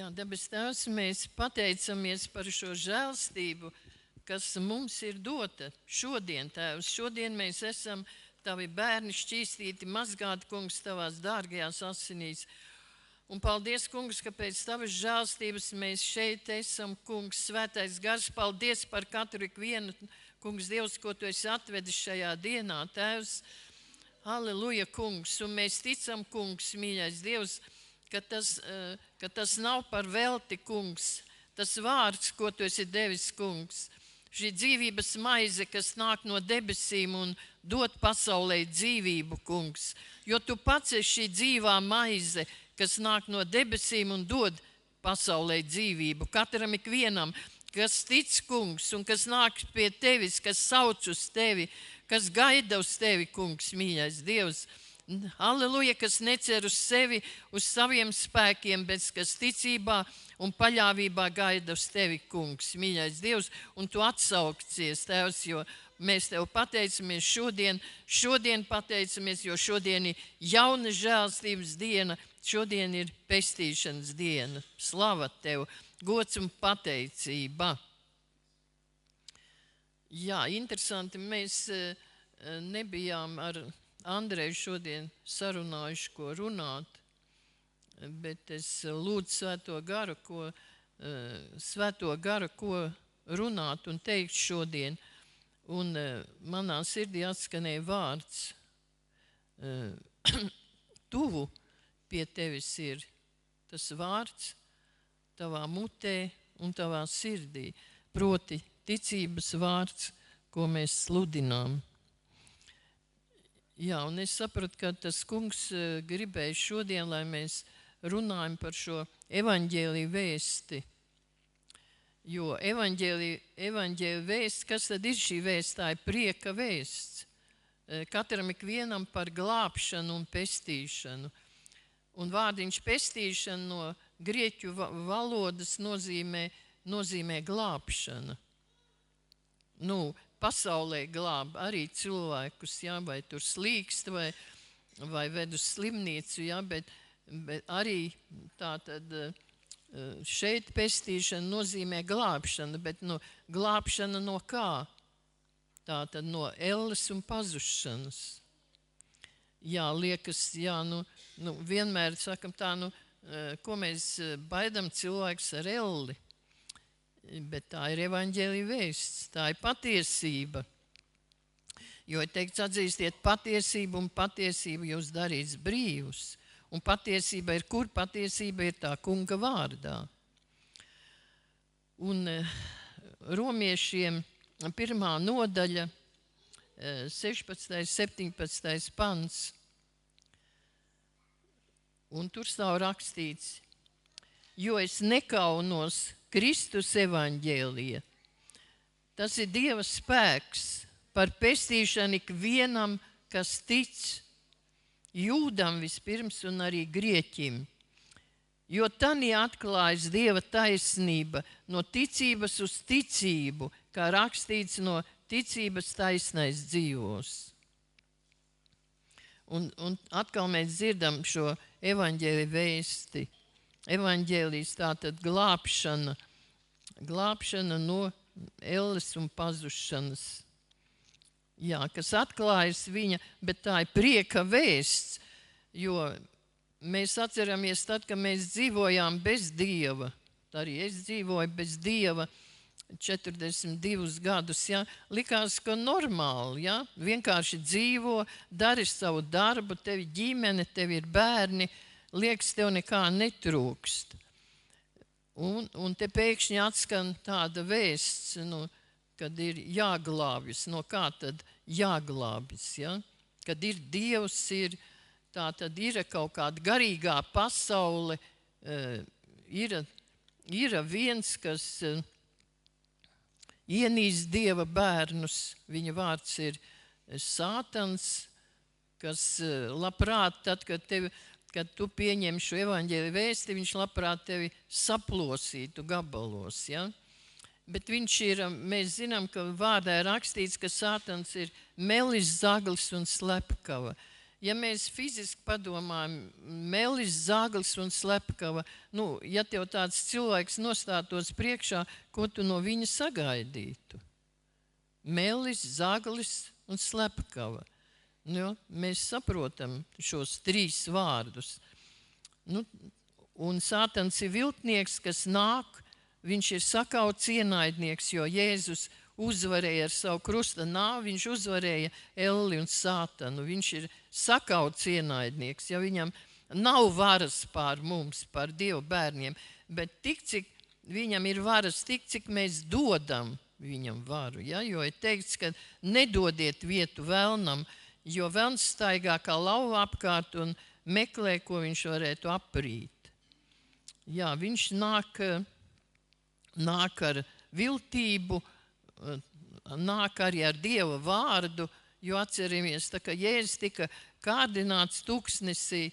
Jā, debes Tēvs, mēs pateicamies par šo žēlstību, kas mums ir dota šodien, Tēvs. Šodien mēs esam tavi bērni šķīstīti, mazgāti, kungs, tavās dārgajās asinīs. Un paldies, kungs, ka pēc tavas žēlstības mēs šeit esam, kungs, svētais gars. Paldies par katru ikvienu, kungs, Dievs, ko tu esi atvedis šajā dienā, Tēvs. Halleluja, kungs, un mēs ticam, kungs, mīļais Dievs, ka tas nav par velti, kungs, tas vārds, ko tu esi devis, kungs, šī dzīvības maize, kas nāk no debesīm un dod pasaulē dzīvību, kungs, jo tu pats esi šī dzīvā maize, kas nāk no debesīm un dod pasaulē dzīvību. Katram ikvienam, kas tic, kungs, un kas nāk pie tevis, kas sauc uz tevi, kas gaida uz tevi, kungs, mīļais Dievs. Halleluja, kas necer uz sevi, uz saviem spēkiem, bet kas ticībā un paļāvībā gaida uz tevi, kungs, mīļais Dievs, un tu atsauksies, Tēvs, jo mēs tev pateicamies šodien pateicamies, jo šodien ir jauna žēlstības diena, šodien ir pestīšanas diena. Slava tev, gods un pateicība. Jā, interesanti, mēs nebijām ar Andreju šodien sarunājuši, ko runāt, bet es lūdzu svēto garu, ko runāt un teikt šodien. Un manā sirdī atskanēja vārds, tuvu pie tevis ir tas vārds tavā mutē un tavā sirdī, proti ticības vārds, ko mēs sludinām. Jā, un es sapratu, ka tas kungs gribēja šodien, lai mēs runājam par šo evaņģēliju vēsti. Jo evaņģēlija vēsts, kas tad ir šī vēsts? Tā ir prieka vēsts. Katram ikvienam par glābšanu un pestīšanu. Un vārdiņš pestīšana no grieķu valodas nozīmē glābšana. Pasaulē glāb arī cilvēkus, jā, vai tur slīkst, vai ved uz slimnīcu, jā, bet arī tātad šeit pestīšana nozīmē glābšana, bet glābšana no kā? Tātad no elles un pazušanas. Jā, liekas, jā, vienmēr sakam tā, ko mēs baidam cilvēks ar elli. Bet tā ir evaņģēlija vēsts, tā ir patiesība. Jo ir teikts, atzīstiet patiesību, un patiesību jūs darīs brīvus. Un patiesība ir kur? Patiesība ir tā kunga vārdā. Un romiešiem 1. nodaļa, 16. 17. pants. Un tur stāv rakstīts, jo es nekaunos Kristus evaņģēlija. Tas ir Dieva spēks par pestīšanu ikvienam, kas tic, jūdam vispirms un arī grieķim. Jo tanī atklājas Dieva taisnība no ticības uz ticību, kā rakstīts no ticības taisnais dzīvos. Un atkal mēs dzirdam šo evaņģēliju vēsti. Evaņģēlijs tātad glābšana no elles un pazušanas. Jā, kas atklājas viņa, bet tā ir prieka vēsts, jo mēs atceramies tad, kad mēs dzīvojām bez Dieva. Arī es dzīvoju bez Dieva 42 gadus, jā. Likās, ka normāli, jā. Vienkārši dzīvo, dari savu darbu, tev ir ģimene, tev ir bērni, liekas, tev nekā netrūkst. Un te pēkšņi atskan tāda vēsts, kad ir jāglābjas. No kā tad jāglābjas? Ja? Kad ir Dievs, tā tad ir kaut kāda garīgā pasaule, ir viens, kas ienīst Dieva bērnus. Viņa vārds ir Sātans, kas labprāt, tad, kad tu pieņem šo evaņģēliju vēsti, viņš labprāt tevi saplosītu gabalos, ja? Bet mēs zinām, ka vārdā ir rakstīts, ka Sātans ir melis, zaglis un slepkava. Ja mēs fiziski padomājam, Melis, Zāglis un Slepkava, ja tev tāds cilvēks nostātos priekšā, ko tu no viņa sagaidītu? Melis, Zāglis un Slepkava. Mēs saprotam šos 3 vārdus. Un Sātans ir viltnieks, kas nāk, viņš ir sakauts ienaidnieks, jo Jēzus uzvarēja ar savu krusta nāvi, viņš uzvarēja Elli un Sātanu. Viņš ir sakauts ienaidnieks, ja viņam nav varas pār mums, pār Dievu bērniem, bet tik, cik viņam ir varas, tik, cik mēs dodam viņam varu. Ja? Jo ir teikts, ka nedodiet vietu velnam, jo velns staigā kā lauva apkārt un meklē, ko viņš varētu aprīt. Jā, viņš nāk ar viltību, nāk arī ar Dieva vārdu, jo atceramies, tā kā Jēzus tika kārdināts tuksnesī,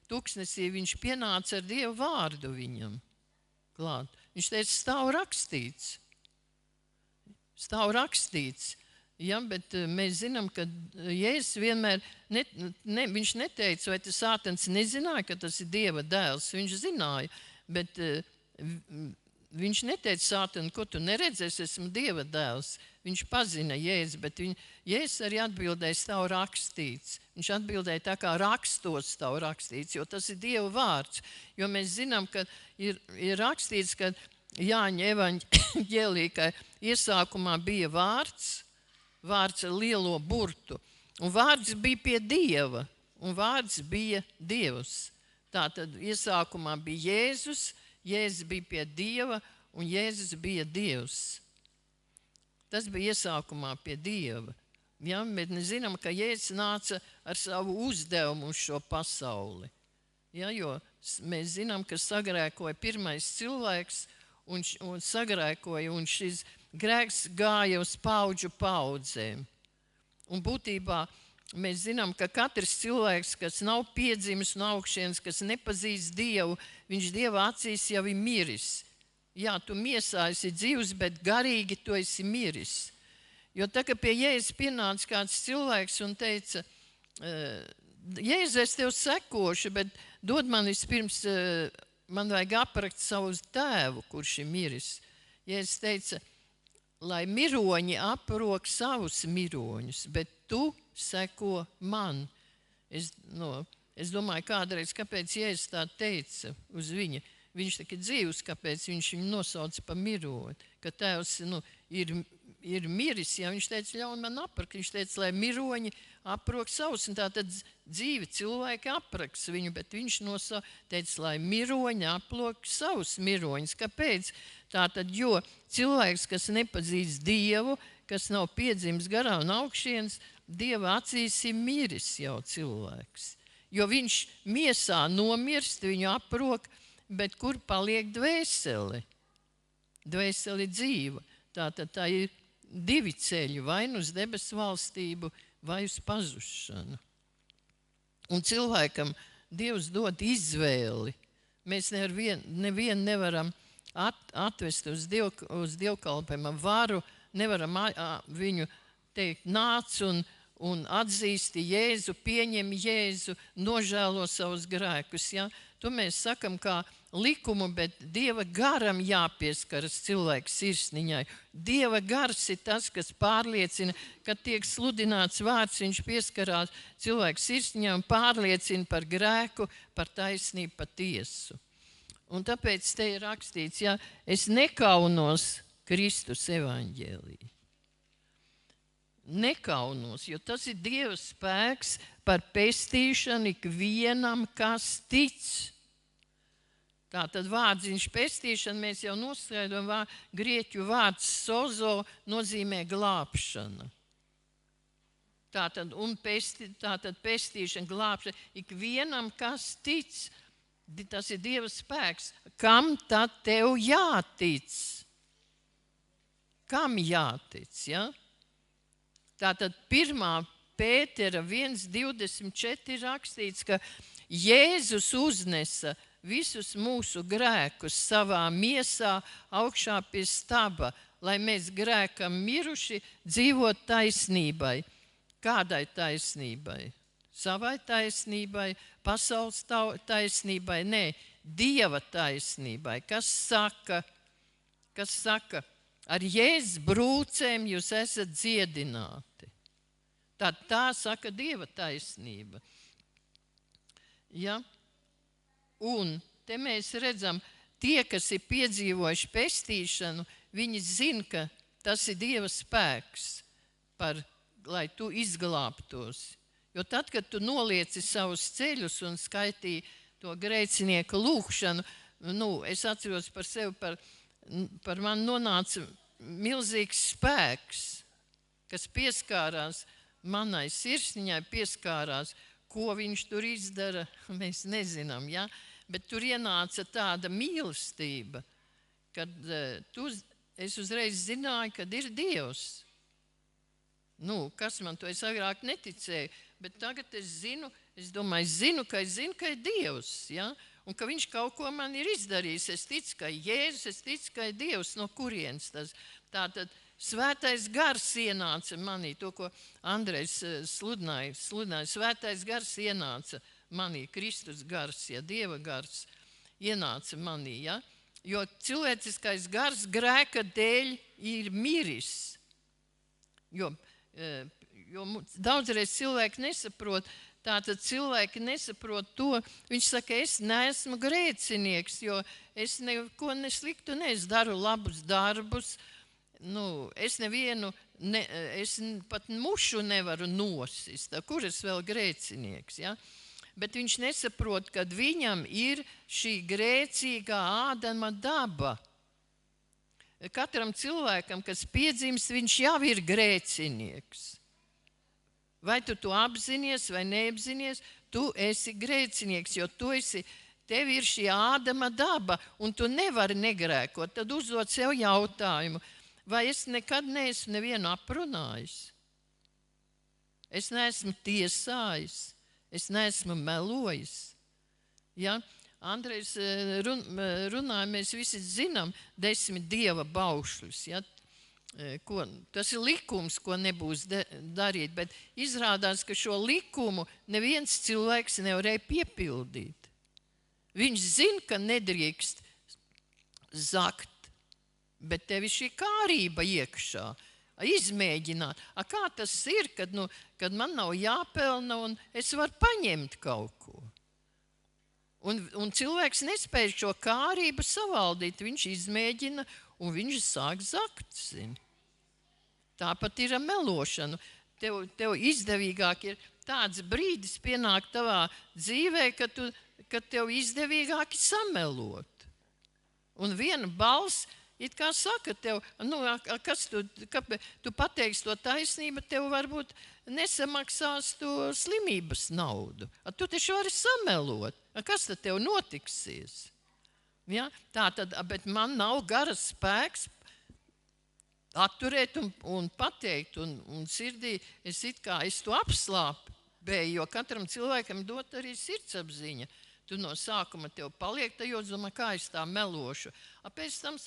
viņš pienāca ar Dieva vārdu viņam klāt. Viņš teica, stāv rakstīts. Ja, bet mēs zinām, ka Jēzus vienmēr, viņš neteica, vai tas Sātans nezināja, ka tas ir Dieva dēls. Viņš zināja, bet viņš neteica Sātanu, ko tu neredzēsi, esmu Dieva dēls. Viņš pazina Jēzu, bet Jēzus arī atbildēja, stāv rakstīts. Viņš atbildēja tā, kā rakstos stāv rakstīts, jo tas ir Dieva vārds. Jo mēs zinām, ka ir rakstīts, ka Jāņa evaņģēlī, ka iesākumā bija vārds ar lielo burtu. Un vārds bija pie Dieva, un vārds bija Dievs. Tātad iesākumā bija Jēzus, Jēzus bija pie Dieva, un Jēzus bija Dievs. Tas bija iesākumā pie Dieva. Ja, bet mēs zinām, ka Jēzus nāca ar savu uzdevumu uz šo pasauli. Ja, jo mēs zinām, ka sagrēkoja pirmais cilvēks un sagrēkoja, un šis grēks gāja uz paudžu paudzēm. Un būtībā mēs zinām, ka katrs cilvēks, kas nav piedzimis no augšienes, kas nepazīst Dievu, viņš Dieva acīs jau ir miris. Jā, tu miesā esi dzīvs, bet garīgi tu esi miris. Jo tā, ka pie Jēzus pienāca kāds cilvēks un teica, Jēzus, es tev sekošu, bet dod man vispirms, man vajag aprakt savu tēvu, kurš ir miris. Jēzus teica, lai miroņi aprok savus miroņus, bet tu seko man. Es domāju, kādreiz, kāpēc Jēzus tā teica uz viņa. Viņš tā dzīvs, kāpēc viņš viņu nosauca par mironi. Ka tēvs ir miris, ja viņš teica, ļauj man aprakt. Viņš teica, lai miroņi aprok savus. Un tā tad dzīvi cilvēki apraks viņu, bet viņš teica, lai miroņi aprok savus miroņus. Kāpēc? Tātad, jo cilvēks, kas nepazīst Dievu, kas nav piedzimis garā un augšienes, Dieva acīs ir miris jau cilvēks. Jo viņš miesā nomirst, viņu aprok, bet kur paliek dvēseli? Dvēseli dzīva. Tātad tā ir 2 ceļi, vai nu uz debesu valstību, vai uz pazušanu. Un cilvēkam Dievs dod izvēli. Mēs nevienu nevaram atvest uz dievkalpojuma varu, nevaram viņu teikt, nāc un atzīsti Jēzu, pieņem Jēzu, nožēlo savus grēkus. Ja? To mēs sakam kā likumu, bet Dieva garam jāpieskaras cilvēka sirsniņai. Dieva gars ir tas, kas pārliecina, kad tiek sludināts vārds, viņš pieskarās cilvēka sirsniņai un pārliecina par grēku, par taisnību, par tiesu. Un tāpēc te ir rakstīts, ja es nekaunos Kristus evaņģēlī. Nekaunos, jo tas ir Dieva spēks par pestīšanu ikvienam, kas tic. Tātad vārdziņš pestīšana, mēs jau noskaidrojam, grieķu vārds sozo nozīmē glābšana. Tātad pestīšana, glābšana, ikvienam, kas tic, tas ir Dieva spēks. Kam tad tev jātic? Kam jātic, ja? Tātad 1. Pētera 1.24 rakstīts, ka Jēzus uznesa visus mūsu grēkus savā miesā augšā pie staba, lai mēs grēkam miruši dzīvot taisnībai. Kādai taisnībai? savai taisnībai, pasaules taisnībai, nē, Dieva taisnībai, kas saka, ar Jēzus brūcēm jūs esat dziedināti. Tā saka Dieva taisnība. Ja? Un te mēs redzam, tie, kas ir piedzīvojuši pestīšanu, viņi zina, ka tas ir Dieva spēks, lai tu izglābtos. Jo tad, kad tu nolieci savus ceļus un skaitīji to grēcinieku lūgšanu, es atceros par sevi, par mani nonāca milzīgs spēks, kas pieskārās manai sirsniņai, pieskārās, ko viņš tur izdara, mēs nezinām, ja? Bet tur ienāca tāda mīlestība, kad es uzreiz zināju, kad ir Dievs. Kas man to es agrāk neticēju, bet tagad es zinu, ka ir Dievs, ja? Un ka viņš kaut ko man ir izdarījis. Es ticu, ka Jēzus, es ticu, ka ir Dievs, no kurienes tas. Tātad svētais gars ienāca manī, to, ko Andrejs sludināja. Svētais gars ienāca manī, Kristus gars, ja, Dieva gars ienāca manī, ja? Jo cilvēciskais gars grēka dēļ ir miris. Jo daudzreiz cilvēki nesaprot, tātad cilvēki nesaprot to, viņš saka, es neesmu grēcinieks, jo es neko nesliktu, es daru labus darbus, es pat mušu nevaru nosist, kur es vēl grēcinieks, ja? Bet viņš nesaprot, kad viņam ir šī grēcīgā Ādama daba. Katram cilvēkam, kas piedzimst, viņš jau ir grēcinieks. Vai tu to apzinies vai neapzinies, tu esi grēcinieks, jo tev ir šī Ādama daba, un tu nevari negrēkot. Tad uzdod sev jautājumu, vai es nekad neesmu nevienu aprunājis? Es neesmu tiesājis, es neesmu melojis. Ja? Andrejs runāja, mēs visi zinām 10 Dieva baušļus. Ja? Tas ir likums, ko nebūs darīt, bet izrādās, ka šo likumu neviens cilvēks nevarēja piepildīt. Viņš zina, ka nedrīkst zakt, bet tev ir šī kārība iekšā. Izmēģināt. Kā tas ir, kad man nav jāpelna un es varu paņemt kaut ko? Un cilvēks nespēj šo kārību savaldīt. Viņš izmēģina un viņš sāk zakt. Zini. Tāpat ir ar melošanu. Tev izdevīgāk ir tāds brīdis pienāk tavā dzīvē, kad tev izdevīgāk ir samelot. Un viena balss it kā saka tev, kas tu pateiksi to taisnību, tev varbūt nesamaksās to slimības naudu. Tu taču vari samelot. Kas tad tev notiksies? Ja? Tātad, bet man nav garas spēks atturēt un pateikt, un sirdī es to apslāpēju, jo katram cilvēkam dot arī sirdsapziņa. Tu no sākuma tev paliek tajos, domā, kā es tā melošu. Pēc tam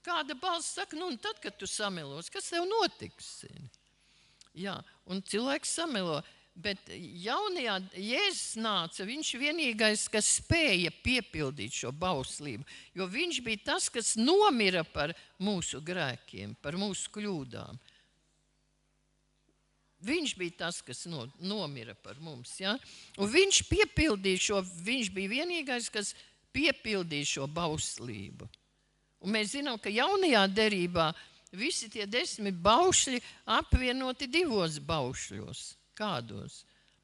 kāda balss saka, un tad, kad tu samelos, kas tev notiks? Jā, un cilvēks samelo. Bet jaunajā Jēzus nāca, viņš vienīgais, kas spēja piepildīt šo bauslību, jo viņš bija tas, kas nomira par mūsu grēkiem, par mūsu kļūdām. Viņš bija tas, kas nomira par mums. Ja? Un viņš bija vienīgais, kas piepildīja šo bauslību. Un mēs zinām, ka jaunajā derībā visi tie 10 baušļi apvienoti 2 baušļos. Kādos?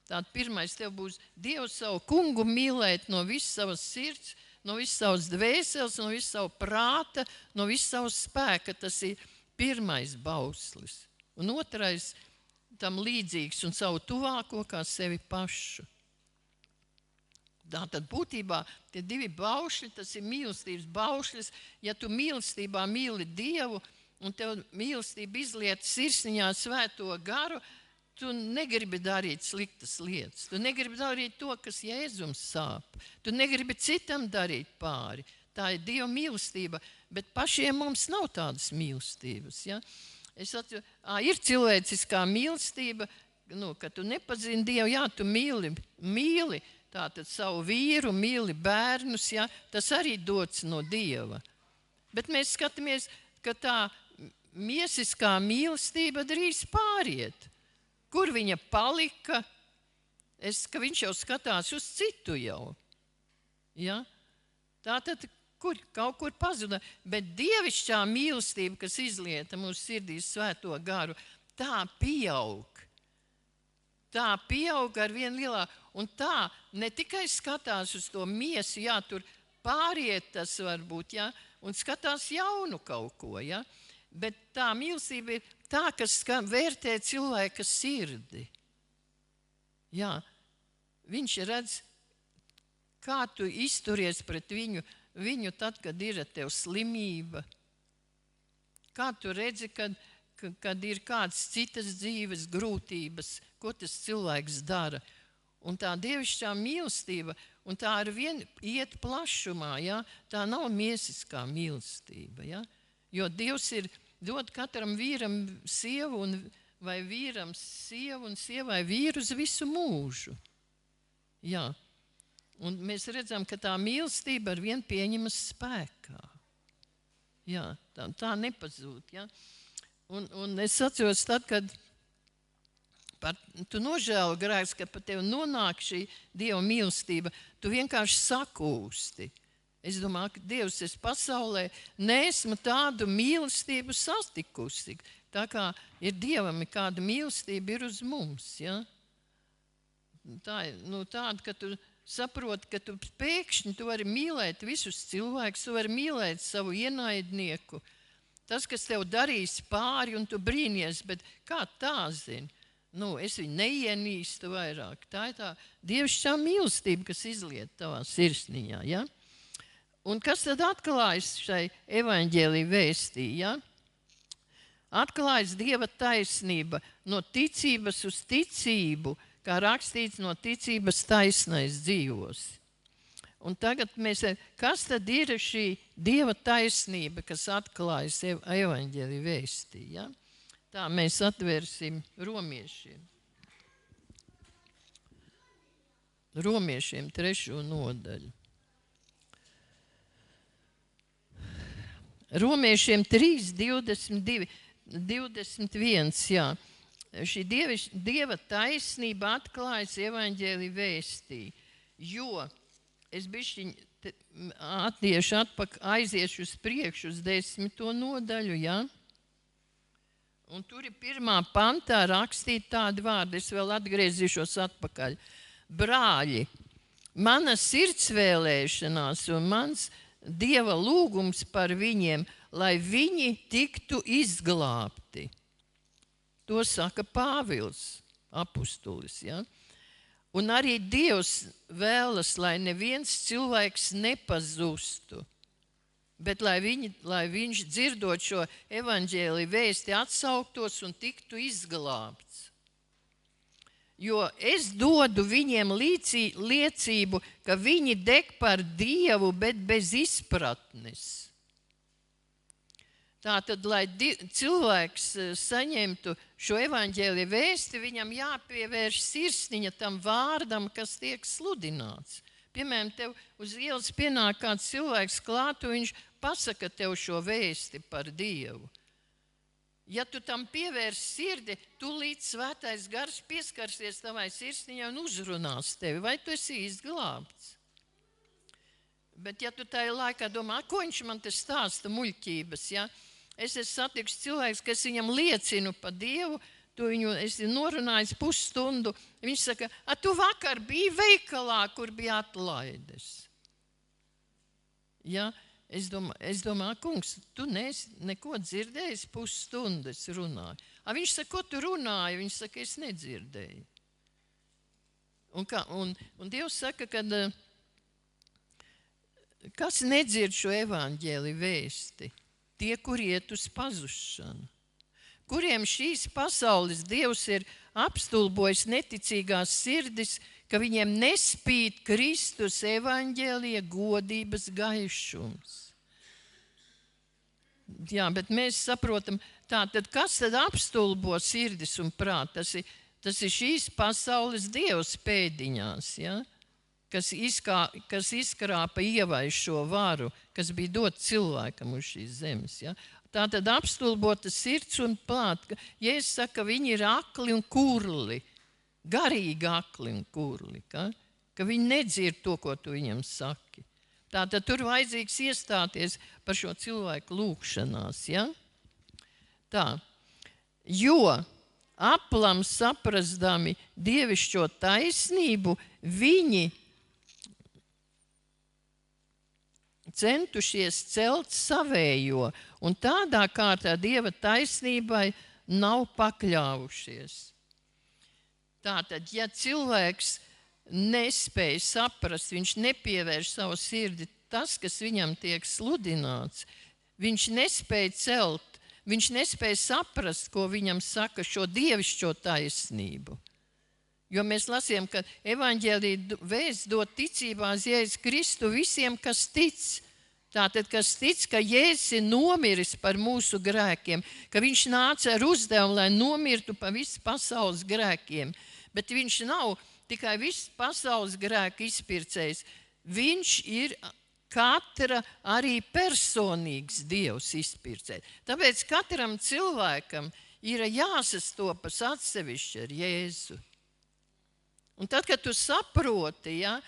Tātad pirmais tev būs Dievu savu kungu mīlēt no visas savas sirds, no visas savas dvēseles, no visas savu prāta, no visas savas spēka. Tas ir pirmais bauslis. Un otrais tam līdzīgs un savu tuvāko kā sevi pašu. Tātad būtībā tie 2 baušļi, tas ir mīlestības baušļis. Ja tu mīlestībā mīli Dievu un tev mīlestība izliet sirsniņā svēto garu, tu negribi darīt sliktas lietas. Tu negribi darīt to, kas Jēzums sāp. Tu negribi citam darīt pāri. Tā ir Dieva mīlestība, bet pašiem mums nav tādas mīlestības. Ja? Ir cilvēciskā mīlestība, ka tu nepazini Dievu, jā, tu mīli tātad savu vīru, mīli bērnus, jā, tas arī dots no Dieva. Bet mēs skatāmies, ka tā miesiskā mīlestība drīz pāriet. Kur viņa palika? Ka viņš jau skatās uz citu jau. Ja? Tātad kaut kur pazuda. Bet dievišķā mīlestība, kas izlieta mūsu sirdīs svēto garu, tā pieaug. Tā pieaug ar vien lielā. Un tā ne tikai skatās uz to miesu, jā, tur pāriet tas varbūt, jā, un skatās jaunu kaut ko, jā. Bet tā mīlestība ir tā, kas vērtē cilvēka sirdi. Jā, viņš redz, kā tu izturies pret viņu tad, kad ir tev slimība. Kā tu redzi, kad ir kādas citas dzīves grūtības, ko tas cilvēks dara. Un tā dievišķā mīlestība, un tā ar vien iet plašumā, ja? Tā nav miesiskā mīlestība. Ja? Jo Dievs ir dod katram vīram sievu, vai vīram sievu un sievai vīru uz visu mūžu. Ja? Un mēs redzam, ka tā mīlestība ar vien pieņemas spēkā. Ja? Tā nepazūd. Ja? Un es atceros tad, kad tu nožēlo grēks, ka pa tevi nonāk šī Dieva mīlestība, tu vienkārši sakūsti. Es domāju, ka Dievs, es pasaulē neesmu tādu mīlestību sastikusi. Tā kā ir Dievam kāda mīlestība ir uz mums. Ja? Tā ir tāda, ka tu saproti, ka tu pēkšņi tu vari mīlēt visus cilvēkus, tu vari mīlēt savu ienaidnieku. Tas, kas tev darīs pāri, un tu brīnies, bet kā tā zini? Es viņu neienīstu vairāk. Tā ir tā dievišķā mīlestība, kas izliet tavā sirsniņā. Ja? Un kas tad atklājas šai evaņģēlī vēstī? Ja? Atklājas Dieva taisnība no ticības uz ticību, kā rakstīts, no ticības taisnais dzīvos. Un tagad kas tad ir šī Dieva taisnība, kas atklājas evaņģēlī vēstī? Ja? Tā mēs atvērsim Romiešiem. Romiešiem 3. nodaļu. Romiešiem 3, 22, 21, jā. Šī Dieva taisnība atklājas evaņģēlī vēstī, jo es bišķiņ aiziešu uz priekšu uz 10. nodaļu, jā. Un tur ir 1. pantā rakstīt tādi vārdi, es vēl atgriezīšos atpakaļ. Brāļi, mana sirds vēlēšanās un mans Dieva lūgums par viņiem, lai viņi tiktu izglābti. To saka Pāvils, apustulis. Ja? Un arī Dievs vēlas, lai neviens cilvēks nepazustu, bet lai viņš dzirdot šo evaņģēlī vēsti atsauktos un tiktu izglābts. Jo es dodu viņiem liecību, ka viņi deg par Dievu, bet bez izpratnes. Tātad, lai cilvēks saņemtu šo evaņģēlī vēsti, viņam jāpievērš sirsniņa tam vārdam, kas tiek sludināts. Piemēram, tev uz ielas pienāk kāds cilvēks klāt, un viņš pasaka tev šo vēsti par Dievu. Ja tu tam pievērsi sirdi, tūlīt svētais gars pieskarsies tavai sirsniņai un uzrunās tevi, vai tu esi izglābts. Bet ja tu tajā laikā domā, ko viņš man te stāsta muļķības, ja? Es esmu satikusi cilvēks, kas viņam liecinu par Dievu, tu viņu esi norunājis pusstundu, viņš saka, tu vakar biji veikalā, kur bija atlaides. Ja? Es domāju, kungs, tu neko dzirdējis pusstundu, es runāju. Viņš saka, ko tu runāji? Viņš saka, es nedzirdēju. Un Dievs saka, ka kas nedzird šo evaņģēlī vēsti? Tie, kur iet uz pazušanu. Kuriem šīs pasaules Dievs ir apstulbojis neticīgās sirdis, ka viņiem nespīd Kristus evaņģēlija godības gaišums. Jā, bet mēs saprotam, tātad kas tad apstulbo sirdis un prāt? Tas ir šīs pasaules dievs pēdiņās, ja? Kas izkrāpa Ievai šo varu, kas bija dot cilvēkam uz šīs zemes. Ja? Tā tad apstulbota sirds un prāts. Jēzus saka, ka viņi ir akli un kurli, garīgi akli un kurli, ka viņi nedzird to, ko tu viņam saki. Tātad tur vajadzīgs iestāties par šo cilvēku lūgšanās. Ja? Tā, jo aplam saprastami dievišķo taisnību, viņi centušies celt savējo, un tādā kārtā Dieva taisnībai nav pakļāvušies. Tātad, ja cilvēks nespēja saprast, viņš nepievērš savu sirdi tas, kas viņam tiek sludināts, viņš nespēja celt, viņš nespēja saprast, ko viņam saka šo dievišķo taisnību. Jo mēs lasījām, ka evaņģēlija vēsts dot ticībā uz Jēzus Kristu visiem, kas tic. Tātad, kas tic, ka Jēzus ir nomiris par mūsu grēkiem, ka viņš nāca ar uzdevumu, lai nomirtu par visu pasaules grēkiem. Bet viņš nav tikai visu pasaules grēku izpircējs. Viņš ir katra arī personīgs Dievs izpircējs. Tāpēc katram cilvēkam ir jāsastopas atsevišķi ar Jēzu. Un tad, kad tu saproti, ja,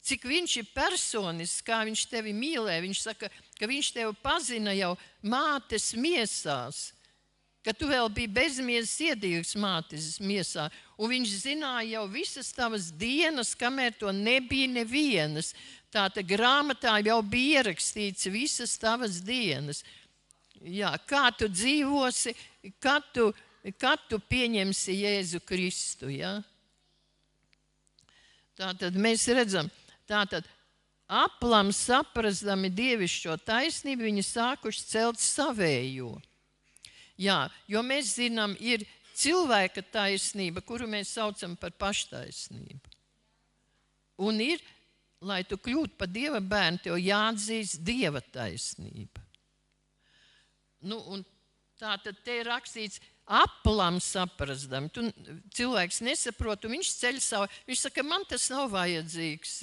cik viņš ir personisks, kā viņš tevi mīlē, viņš saka, ka viņš tevi pazina jau mātes miesās, ka tu vēl biji bezmiesas iedīgs mātes miesā, un viņš zināja jau visas tavas dienas, kamēr to nebija nevienas. Tātad grāmatā jau bija ierakstīts visas tavas dienas. Jā, kā tu dzīvosi, kad tu pieņemsi Jēzu Kristu, ja? Tātad mēs redzam, tātad aplam saprastami dievišķo taisnību, viņi sākuši celt savējo. Jā, jo mēs zinām, ir cilvēka taisnība, kuru mēs saucam par paštaisnību. Un ir, lai tu kļūtu par Dieva bērnu, tev jāatzīst Dieva taisnība. Nu, un tātad te ir rakstīts, aplam saprastami. Cilvēks nesaprot, un viņš ceļ savu. Viņš saka, man tas nav vajadzīgs.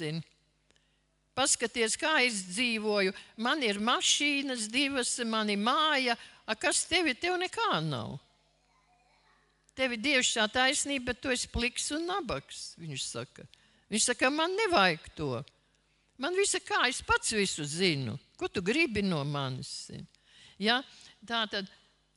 Paskaties, kā es dzīvoju. Man ir mašīnas divas, man ir māja. Kas tev nekā nav? Tev ir dievišķā taisnība, bet tu esi pliks un nabaks, viņš saka. Viņš saka, man nevajag to. Man visa kā, es pats visu zinu. Ko tu gribi no manis? Ja? Tātad,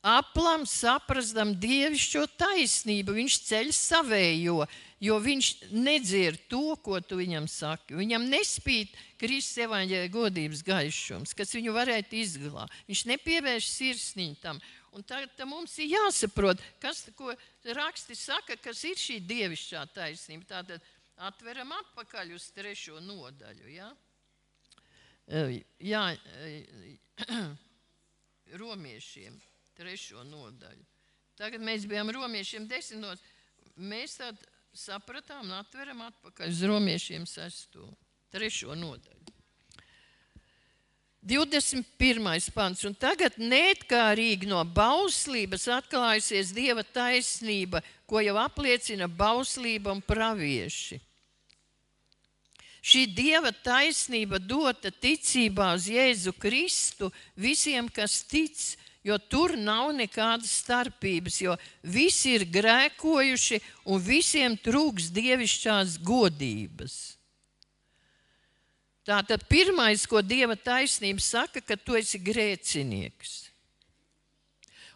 aplam saprastam dievišķo taisnību, viņš ceļ savējo, jo viņš nedzird to, ko tu viņam saki. Viņam nespīd Kristus evaņģēlija godības gaišums, kas viņu varētu izglābt. Viņš nepievērš sirsniņu tam. Un tagad mums ir jāsaprot, ko raksti saka, kas ir šī dievišķā taisnība. Tātad atveram atpakaļ uz 3. nodaļu. Ja? Jā, romiešiem. 3. nodaļu. Tagad mēs bijām romiešiem 10. Mēs tad sapratām un atveram atpakaļ uz romiešiem 6. 3. nodaļu. 21. pants. Un tagad neatkarīgi no bauslības atklājusies Dieva taisnība, ko jau apliecina bauslība un pravieši. Šī Dieva taisnība dota ticībā uz Jēzu Kristu visiem, kas tic, jo tur nav nekādas starpības, jo visi ir grēkojuši un visiem trūks dievišķās godības. Tātad pirmais, ko Dieva taisnība saka, ka tu esi grēcinieks.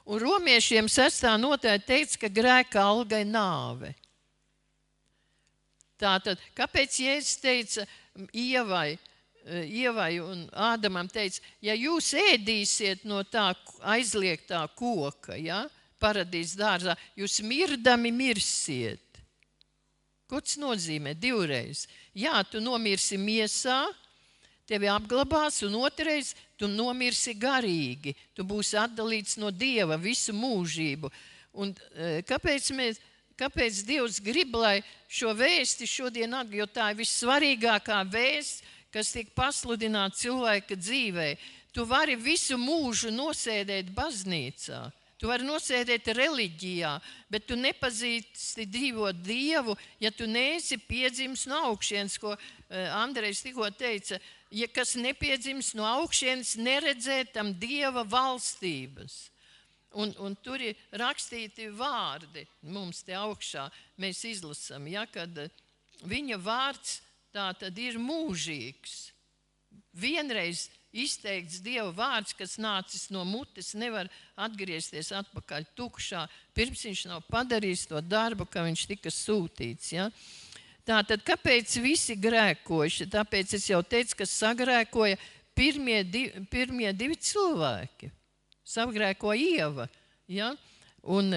Un romiešiem 6. nodaļā teica, ka grēka alga ir nāve. Tātad, kāpēc Jēzus teica Ievai un Ādamam teica, ja jūs ēdīsiet no tā aizliegtā koka, ja, paradīzes dārzā, jūs mirdami mirsiet. Ko tas nozīmē? 2 reizes. Jā, tu nomirsi miesā, tevi apglabās, un 2 reizes tu nomirsi garīgi. Tu būsi atdalīts no Dieva visu mūžību. Un kāpēc Dievs grib, lai šo vēsti šodien atgādātu, jo tā ir vissvarīgākā vēsts, kas tiek pasludināta cilvēka dzīvē. Tu vari visu mūžu nosēdēt baznīcā. Tu vari nosēdēt reliģijā, bet tu nepazīsti dzīvo Dievu, ja tu neesi piedzimis no augšienes, ko Andrejs tikko teica. Ja kas nepiedzimis no augšienes, neredzē tam Dieva valstības. Un tur ir rakstīti vārdi mums te augšā. Mēs izlasam, ja, kad viņa vārds tā tad ir mūžīgs. Vienreiz izteikts Dieva vārds, kas nācis no mutes, nevar atgriezties atpakaļ tukšā, pirms viņš nav padarījis to darbu, ka viņš tika sūtīts. Ja? Tātad, kāpēc visi grēkojuši? Tāpēc es jau teicu, ka sagrēkoja pirmie divi cilvēki. Sagrēkoja Ieva. Ja? Un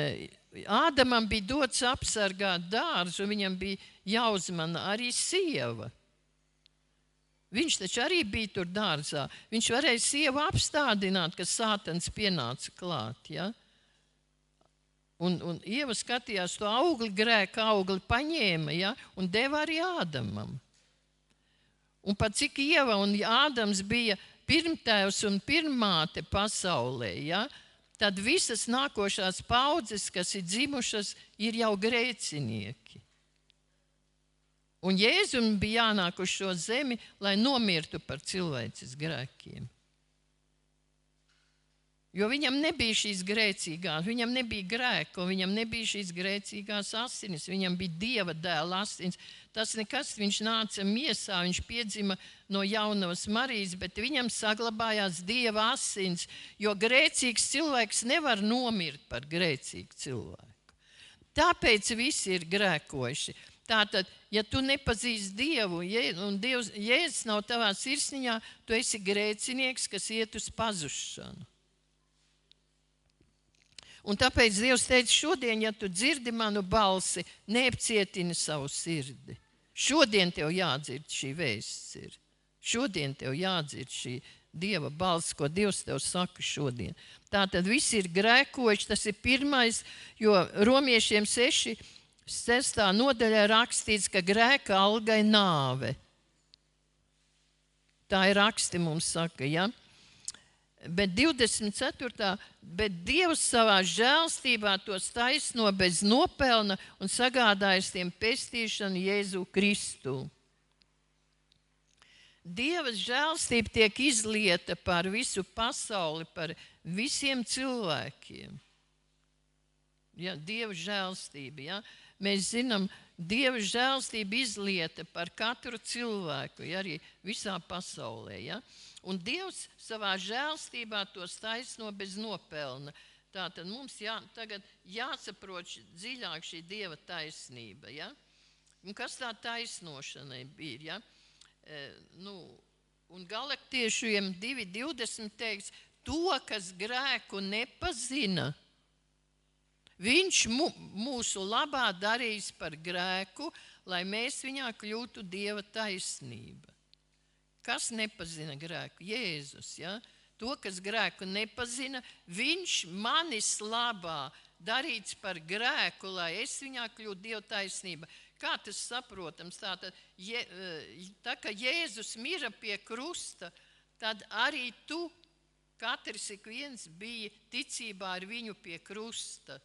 Ādamam bija dots apsargāt dārzu, viņam bija jāuzmana arī sieva. Viņš taču arī bija tur dārzā. Viņš varēja sievu apstādināt, kad Sātans pienāca klāt. Ja? Un Ieva skatījās to augli, grēka augli paņēma, ja? Un deva arī Ādamam. Un pat cik Ieva un Ādams bija pirmtēvs un pirmāte pasaulē, ja? Tad visas nākošās paudzes, kas ir dzimušas, ir jau grēcinieki. Un Jēzum bija jānāk uz šo zemi, lai nomirtu par cilvēces grēkiem. Jo viņam nebija šīs grēcīgās, viņam nebija grēko, viņam nebija šīs grēcīgās asinis, viņam bija Dieva dēla asinis. Tas nekas, viņš nāca miesā, viņš piedzima no jaunavas Marijas, bet viņam saglabājās Dieva asins, jo grēcīgs cilvēks nevar nomirt par grēcīgu cilvēku. Tāpēc visi ir grēkojuši. Tātad, ja tu nepazīsti Dievu, un Jēzus nav tavā sirsniņā, tu esi grēcinieks, kas iet uz pazušanu. Un tāpēc Dievs teica, šodien, ja tu dzirdi manu balsi, neapcietini savu sirdi. Šodien tev jādzird šī vēsts ir. Šodien tev jādzird šī Dieva balss, ko Dievs tev saka šodien. Tātad visi ir grēkojuši, tas ir pirmais, jo Romiešiem 6. nodaļā rakstīts, ka grēka alga ir nāve. Tā ir raksti mums saka, ja? Bet 24. Bet Dievs savā žēlstībā tos taisno bez nopelna un sagādājas tiem pestīšanu Jēzu Kristu. Dieva žēlstība tiek izlieta par visu pasauli, par visiem cilvēkiem. Ja, Dieva žēlstība, ja? Mēs zinām, Dieva žēlstība izlieta par katru cilvēku, ja, arī visā pasaulē. Ja? Un Dievs savā žēlstībā tos taisno bez nopelna. Tātad mums tagad jāsaprot dziļāk šī Dieva taisnība. Ja? Un kas tā taisnošana ir? Ja? Un Galatiešiem 2:20 teiks, to, kas grēku nepazina, viņš mūsu labā darīs par grēku, lai mēs viņā kļūtu Dieva taisnība. Kas nepazina grēku? Jēzus. Ja? To, kas grēku nepazina, viņš manis labā darīts par grēku, lai es viņā kļūtu Dieva taisnība. Kā tas saprotams? Tātad, tā kā Jēzus mira pie krusta, tad arī tu, katrs ik viens bija ticībā ar viņu pie krusta.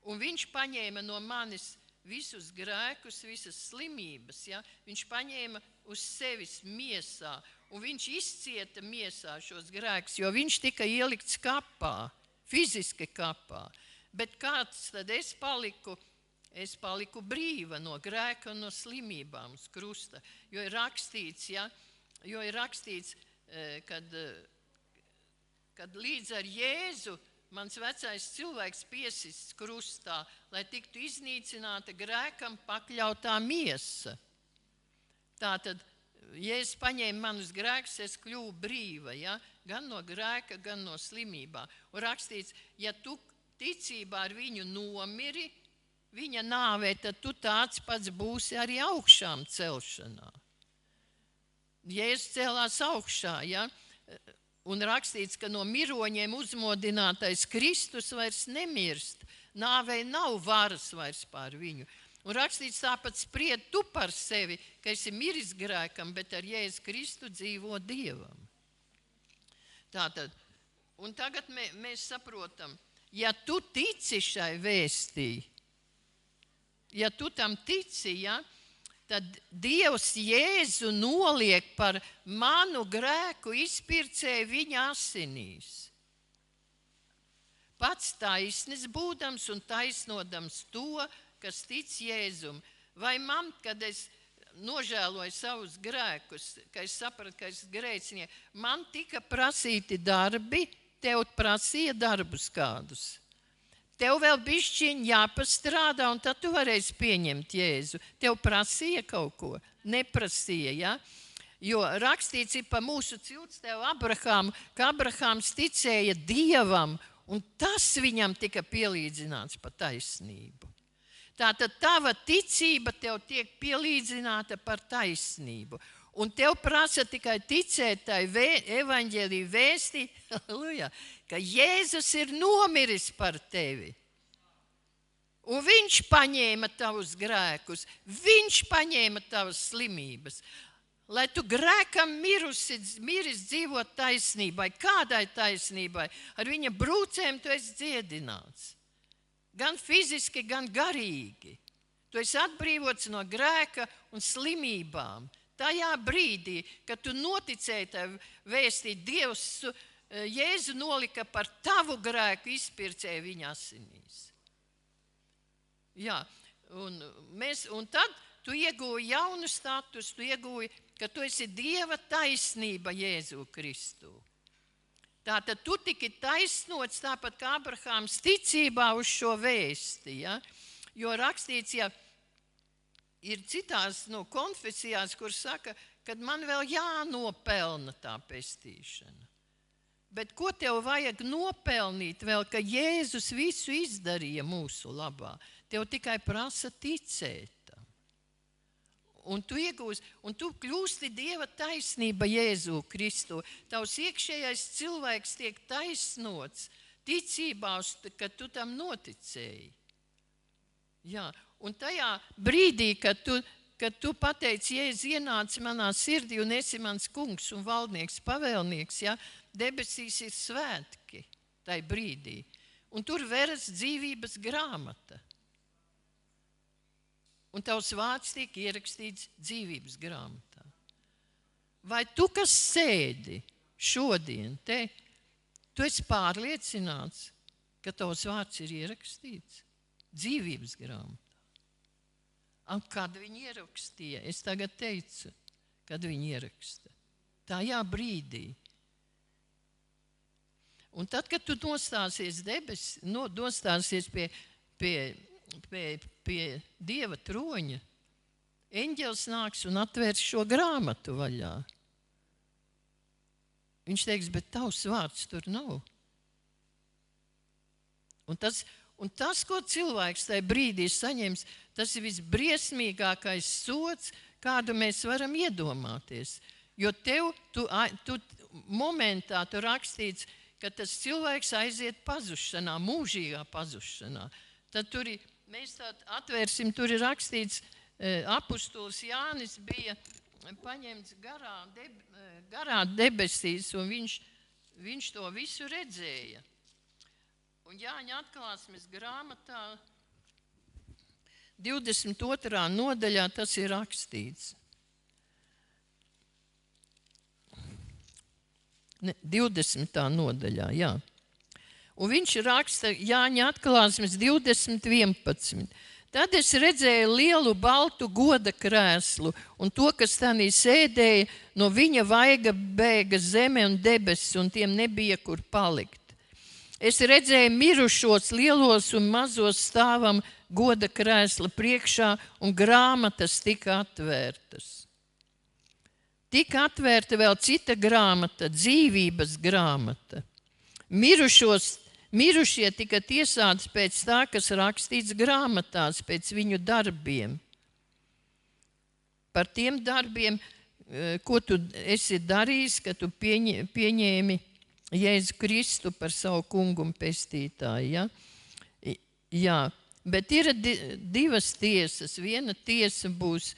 Un viņš paņēma no manis visus grēkus, visas slimības. Ja? Viņš paņēma uz sevis miesā, un viņš izcieta miesā šos grēkus, jo viņš tika ielikts kapā, fiziski kapā. Bet kāds tad es paliku? Es paliku brīva no grēka un no slimībām uz krusta. Jo ir rakstīts, ja? Kad līdz ar Jēzu mans vecais cilvēks piesists krustā, lai tiktu iznīcināta grēkam pakļautā miesa. Tātad, ja es paņēmu manus grēkus, es kļuvu brīva, ja? Gan no grēka, gan no slimībā. Un rakstīts, ja tu ticībā ar viņu nomiri, viņa nāvē, tad tu tāds pats būsi arī augšām celšanā. Jēzus cēlās augšā, ja? Un rakstīts, ka no miroņiem uzmodinātais Kristus vairs nemirst. Nāvei nav varas vairs pār viņu. Un rakstīts, tāpat spried tu par sevi, ka esi miris grēkam, bet ar Jēzu Kristu dzīvo Dievam. Tātad, Un tagad mēs saprotam, ja tu tici šai vēstī, ja tu tam tici, ja, tad Dievs Jēzu noliek par manu grēku izpircēju viņa asinīs. Pats taisnis būdams un taisnodams to, kas tic Jēzum. Vai man, kad es nožēloju savus grēkus, ka es sapratu, ka es grēcinieks, man tika prasīti darbi, tev prasīja darbus kādus. Tev vēl bišķiņ jāpastrādā, un tad tu varēsi pieņemt Jēzu. Tev prasīja kaut ko? Neprasīja, ja? Jo rakstīts ir par mūsu ciltstēvu Abrahāmu, ka Abrahāms ticēja Dievam, un tas viņam tika pielīdzināts par taisnību. Tātad tava ticība tev tiek pielīdzināta par taisnību. Un tev prasa tikai ticēt tai evaņģēlī vēstī, ka Jēzus ir nomiris par tevi. Un viņš paņēma tavus grēkus, viņš paņēma tavas slimības. Lai tu grēkam miris dzīvot taisnībai, kādai taisnībai, ar viņa brūcēm tu esi dziedināts. Gan fiziski, gan garīgi. Tu esi atbrīvots no grēka un slimībām. Tajā brīdī, kad tu noticēji tai vēstī, Dievs Jēzu nolika par tavu grēku izpircēju viņa asinīs. Jā, un tad tu iegūji jaunu status, tu iegūji, ka tu esi Dieva taisnība Jēzu Kristu. Tātad tu tiki taisnots tāpat kā Abrahāms ticībā uz šo vēsti. Ja? Jo rakstīts, ja ir citās konfesijās, kur saka, ka man vēl jānopelna tā pestīšana. Bet ko tev vajag nopelnīt vēl, ka Jēzus visu izdarīja mūsu labā? Tev tikai prasa ticēt. Un tu kļūsti Dieva taisnība Jēzu Kristu. Tavs iekšējais cilvēks tiek taisnots ticībā, ka tu tam noticēji. Jā, un tajā brīdī, kad tu pateici, Jēzus ienāc manā sirdī un esi mans kungs un valdnieks, pavēlnieks, ja, debesīs ir svētki tai brīdī. Un tur veras dzīvības grāmata. Un tavs vārds tiek ierakstīts dzīvības grāmatā. Vai tu, kas sēdi šodien te, tu esi pārliecināts, ka tavs vārds ir ierakstīts dzīvības grāmatā? Un kad viņi ierakstīja? Es tagad teicu, kad viņi ieraksta. Tajā brīdī. Un tad, kad tu nostāsies nostāsies pie Dieva troņa, eņģelis nāks un atvērs šo grāmatu vaļā. Viņš teiks, bet tavs vārds tur nav. Un tas, ko cilvēks tajā brīdī saņems, tas ir visbriesmīgākais sods, kādu mēs varam iedomāties. Jo tu momentā tu rakstīts, ka tas cilvēks aiziet pazušanā, mūžīgā pazušanā. Tad mēs atvērsim, tur ir rakstīts, apustulis Jānis bija paņemts garā debesīs, un viņš to visu redzēja. Un Jāņa atklāsmes grāmatā 22. nodaļā tas ir rakstīts. 20. nodaļā, jā. Un viņš raksta Jāņa atklāsmes 20:11. Tad es redzēju lielu baltu goda krēslu, un to, kas tanī sēdēja, no viņa vaiga bēga zeme un debesis, un tiem nebija kur palikt. Es redzēju mirušos lielos un mazos stāvam goda krēsla priekšā, un grāmatas tika atvērtas. Tika atvērta vēl cita grāmata, dzīvības grāmata. Mirušie tika tiesāti pēc tā, kas rakstīts grāmatās, pēc viņu darbiem. Par tiem darbiem, ko tu esi darījis, ka tu pieņēmi Jēzu Kristu par savu kungu un pestītāju. Ja? Jā, bet ir divas tiesas. Viena tiesa būs,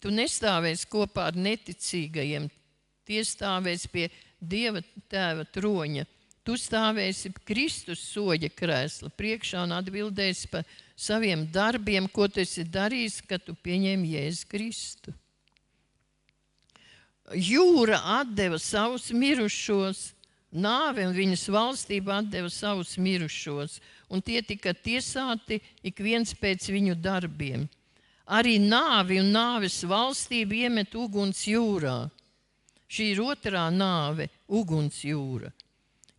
tu nestāvēsi kopā ar neticīgajiem, tie stāvēs pie Dieva tēva troņa. Tu stāvēsi Kristus soļa krēsla priekšā un atbildēsi par saviem darbiem, ko tu esi darījis, kad tu pieņēmi Jēzu Kristu. Jūra atdeva savus mirušos, nāve un viņas valstība atdeva savus mirušos, un tie tika tiesāti ik viens pēc viņu darbiem. Arī nāvi un nāves valstība iemet uguns jūrā. Šī ir otrā nāve, uguns jūra.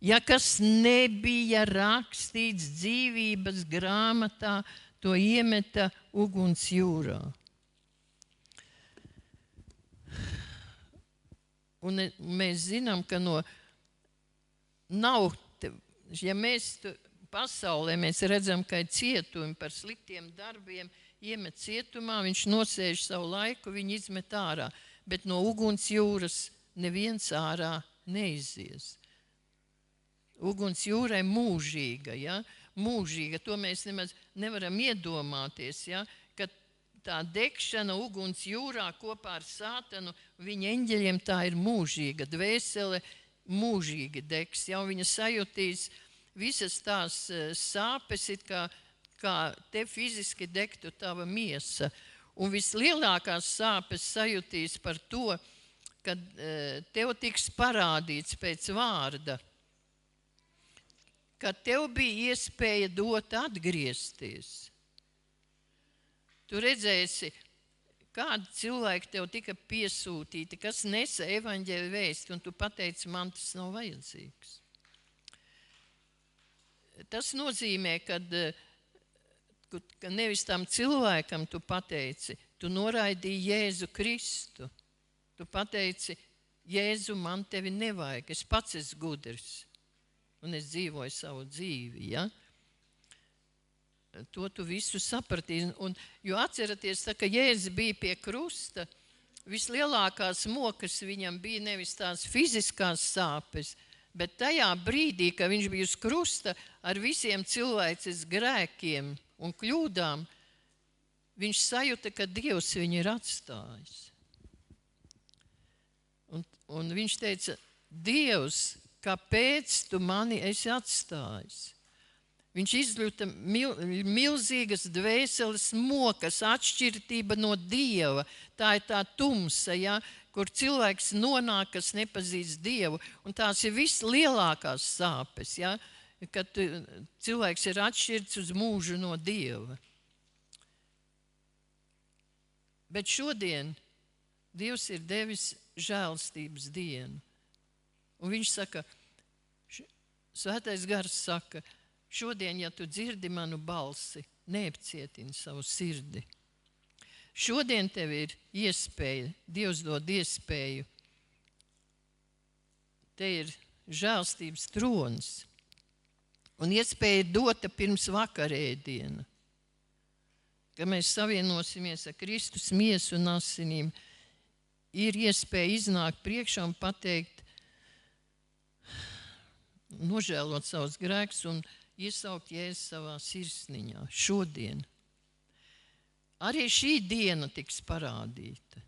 Ja kas nebija rakstīts dzīvības grāmatā, to iemeta uguns jūrā. Un mēs zinām, ka ja mēs pasaulē mēs redzam, ka ir cietumi par sliktiem darbiem, iemet cietumā, viņš nosēž savu laiku, viņu izmet ārā. Bet no uguns jūras neviens ārā neizies. Uguns jūra ir mūžīga, ja? Mūžīga, to mēs nemaz nevaram iedomāties, ja? Ka tā degšana uguns jūrā kopā ar Sātanu, viņa eņģeļiem tā ir mūžīga, dvēsele mūžīgi degs, jau viņa sajutīs visas tās sāpes, it kā te fiziski degtu tava miesa. Un vislielākās sāpes sajutīs par to, kad tev tiks parādīts pēc vārda, ka tev bija iespēja dot atgriezties. Tu redzēsi, kādi cilvēki tev tika piesūtīti, kas nesa evaņģēļa vēsti, un tu pateici, man tas nav vajadzīgs. Tas nozīmē, ka nevis tam cilvēkam tu pateici, tu noraidīji Jēzu Kristu. Tu pateici, Jēzu, man tevi nevajag, es pats esmu gudrs. Un es dzīvoju savu dzīvi, ja? To tu visu sapratīsi. Jo atceraties, ka Jēzus bija pie krusta, vislielākās mokas viņam bija nevis tās fiziskās sāpes, bet tajā brīdī, kad viņš bija uz krusta ar visiem cilvēces grēkiem un kļūdām, viņš sajuta, ka Dievs viņu ir atstājis. Un viņš teica, Dievs, kāpēc tu mani esi atstājis? Viņš izjūta milzīgas dvēseles mokas, atšķirtība no Dieva. Tā ir tā tumsa, ja, kur cilvēks nonāk, kas nepazīst Dievu. Un tās ir vislielākās sāpes, ja, kad cilvēks ir atšķirts uz mūžu no Dieva. Bet šodien Dievs ir devis žēlstības dienu. Un viņš saka, Svētais Gars saka, šodien, ja tu dzirdi manu balsi, neapcietini savu sirdi. Šodien tev ir iespēja, Dievs dod iespēju. Te ir žēlstības trons. Un iespēja ir dota pirms vakarēdiena. Kad mēs savienosimies ar Kristus miesu un asinīm, ir iespēja iznākt priekšā un pateikt, nožēlot savus grēkus un iesaukt Jēzu savā sirsniņā šodien. Arī šī diena tiks parādīta.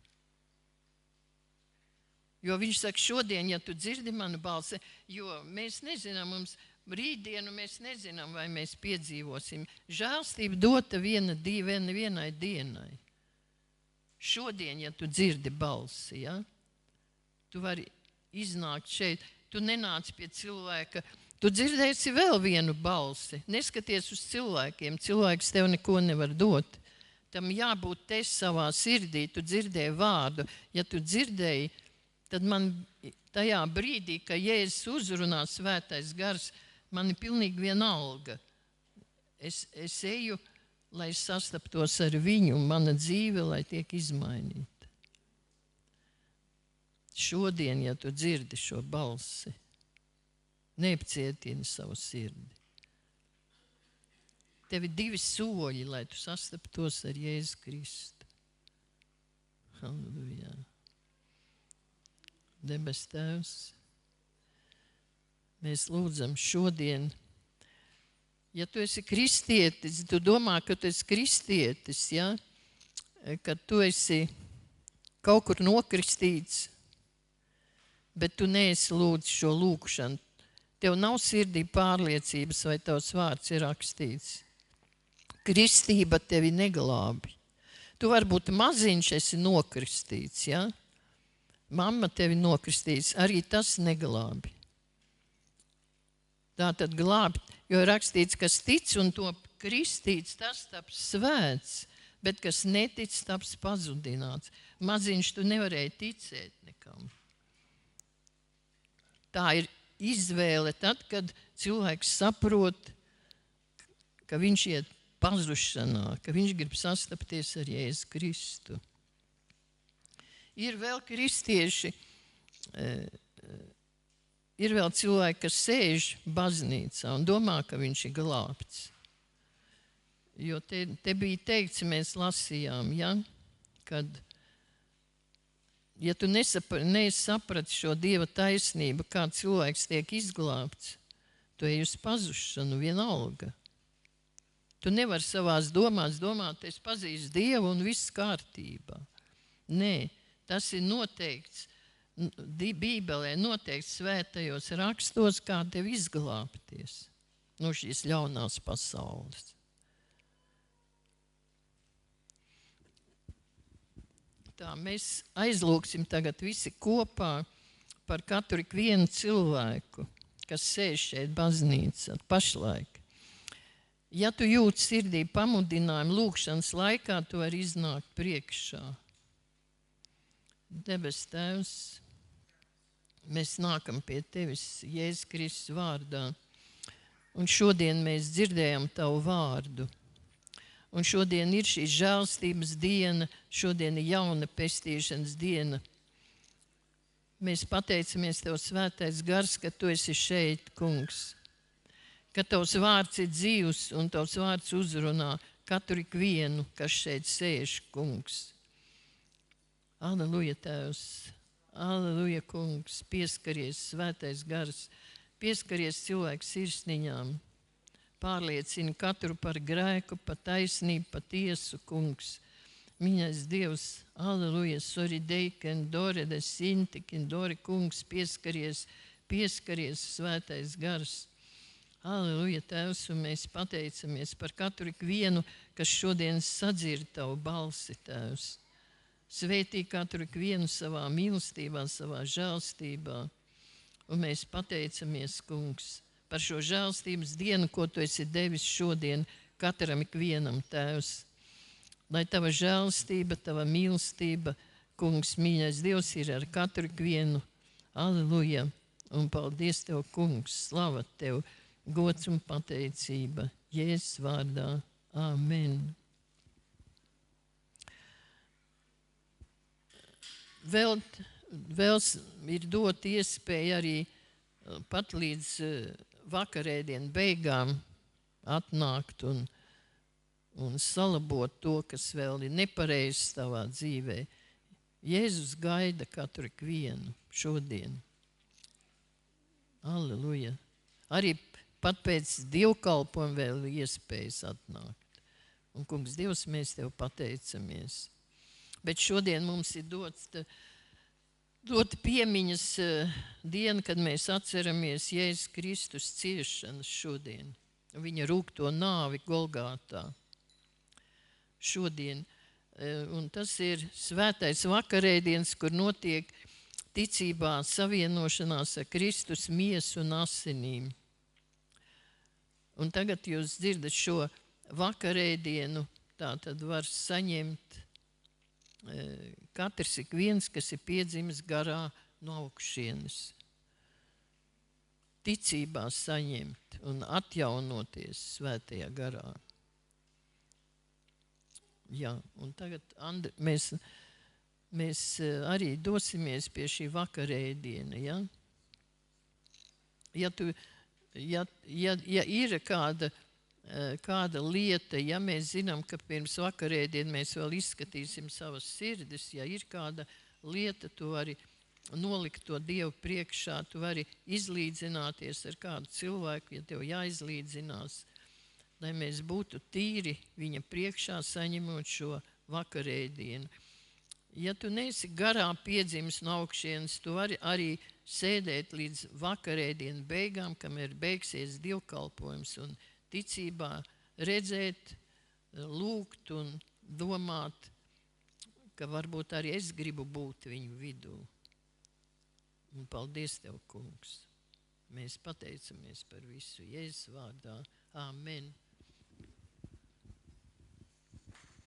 Jo viņš saka, šodien, ja tu dzirdi manu balsi, jo mēs nezinām, mums rītdienu mēs nezinām, vai mēs piedzīvosim. Žēlstība dota vienai dienai. Šodien, ja tu dzirdi balsi, ja, tu vari iznākt šeit. Tu nenāc pie cilvēka, tu dzirdēsi vēl vienu balsi. Neskaties uz cilvēkiem, cilvēks tev neko nevar dot. Tam jābūt te savā sirdī, tu dzirdēji vārdu. Ja tu dzirdēji, tad man tajā brīdī, kad Jēzus uzrunā Svētais Gars, man ir pilnīgi vienalga. Es eju, lai sastaptos ar viņu, un mana dzīve, lai tiek izmainīta. Šodien, ja tu dzirdi šo balsi, neapcietini savu sirdi. Tev ir 2 soļi, lai tu sastaptos ar Jēzu Kristu. Halleluja. Debes Tēvs, mēs lūdzam šodien, ja tu esi kristietis, tu domā, ka tu esi kristietis, ja? Kad tu esi kaut kur nokristīts, bet tu neesi lūdz šo lūkšanu. Tev nav sirdī pārliecības, vai tavs vārds ir rakstīts. Kristība tevi neglābi. Tu varbūt maziņš esi nokristīts, ja? Mamma tevi nokristīs, arī tas neglābi. Tā tad glābi, jo rakstīts, kas tic un to kristīts, tas taps svēts, bet kas netic, taps pazudināts. Maziņš tu nevarēji ticēt nekam. Tā ir izvēle tad, kad cilvēks saprot, ka viņš iet pazušanā, ka viņš grib sastapties ar Jēzu Kristu. Ir vēl kristieši, ir vēl cilvēki, kas sēž baznīcā un domā, ka viņš ir glābts. Jo te bija teikts, mēs lasījām, ja, kad, ja tu nesaprati šo Dieva taisnību, kā cilvēks tiek izglābts, tu ej uz pazušanu vienalga. Tu nevari savās domās domāt, es pazīstu Dievu un viss kārtībā. Nē, tas ir noteikts, Bībelē noteikts svētajos rakstos, kā tev izglābties no šīs ļaunās pasaules. Tā, mēs aizlūksim tagad visi kopā par katru vienu cilvēku, kas sēž šeit baznīcā pašlaik. Ja tu jūti sirdī pamudinājumu lūkšanas laikā, tu vari iznākt priekšā. Debes Tēvs, mēs nākam pie Tevis Jēzus Kristus vārdā, un šodien mēs dzirdējam Tavu vārdu. Un šodien ir šī žēlstības diena, šodien ir jauna pestīšanas diena. Mēs pateicamies Tev, Svētais Gars, ka Tu esi šeit, Kungs. Ka Tavs vārds ir dzīvs un Tavs vārds uzrunā katru ikvienu, kas šeit sēž, Kungs. Aleluja, Tēvs! Aleluja, Kungs! Pieskaries, Svētais Gars! Pieskaries cilvēku sirsniņām! Pārliecini katru par grēku, par taisnību, par tiesu, Kungs. Mīļais Dievs, aleluja, sorideiken, dore de sintikin, dore, Kungs, pieskaries, Svētais Gars. Aleluja, Tēvs, un mēs pateicamies par katru ikvienu, kas šodien sadzird Tavu balsi, Tēvs. Svētī katru ikvienu savā mīlestībā, savā žēlstībā, un mēs pateicamies, Kungs, par šo žēlstības dienu, ko Tu esi devis šodien katram ikvienam, Tēvs. Lai Tava žēlstība, Tava mīlestība, Kungs, mīļais Dievs, ir ar katru ikvienu. Aleluja! Un paldies Tev, Kungs! Slava Tev! Gods un pateicība Jēzus vārdā. Āmen! Vēl ir dot iespēju arī pat līdz vakarēdienu beigām atnākt un salabot to, kas vēl ir nepareizs tavā dzīvē. Jēzus gaida katru ikvienu šodien. Aleluja! Arī pat pēc dievkalpojuma vēl ir iespējas atnākt. Un, Kungs, Dievs, mēs Tev pateicamies. Bet šodien mums ir dot piemiņas diena, kad mēs atceramies Jēzus Kristus ciešanas šodien. Viņa rūgto nāvi Golgātā šodien. Un tas ir svētais vakarēdiens, kur notiek ticībā savienošanās ar Kristus miesu un asinīm. Un tagad jūs dzirdat šo vakarēdienu, tā tad var saņemt katrs ik viens, kas ir piedzimis garā no augšienes. Ticībā saņemt un atjaunoties svētajā garā. Jā, un tagad mēs arī dosimies pie šī vakarēdiena, ja? Ja ir kāda lieta, ja mēs zinām, ka pirms vakarēdien mēs vēl izskatīsim savas sirdis, ja ir kāda lieta, tu vari nolikt to Dievu priekšā, tu vari izlīdzināties ar kādu cilvēku, ja tev jāizlīdzinās, lai mēs būtu tīri viņa priekšā, saņemot šo vakarēdienu. Ja tu neesi garā piedzimis no augšienes, tu vari arī sēdēt līdz vakarēdienu beigām, kamēr beigsies dievkalpojums un ticībā redzēt, lūgt un domāt, ka varbūt arī es gribu būt viņu vidū. Un paldies Tev, kungs. Mēs pateicamies par visu Jēzus vārdā. Āmen.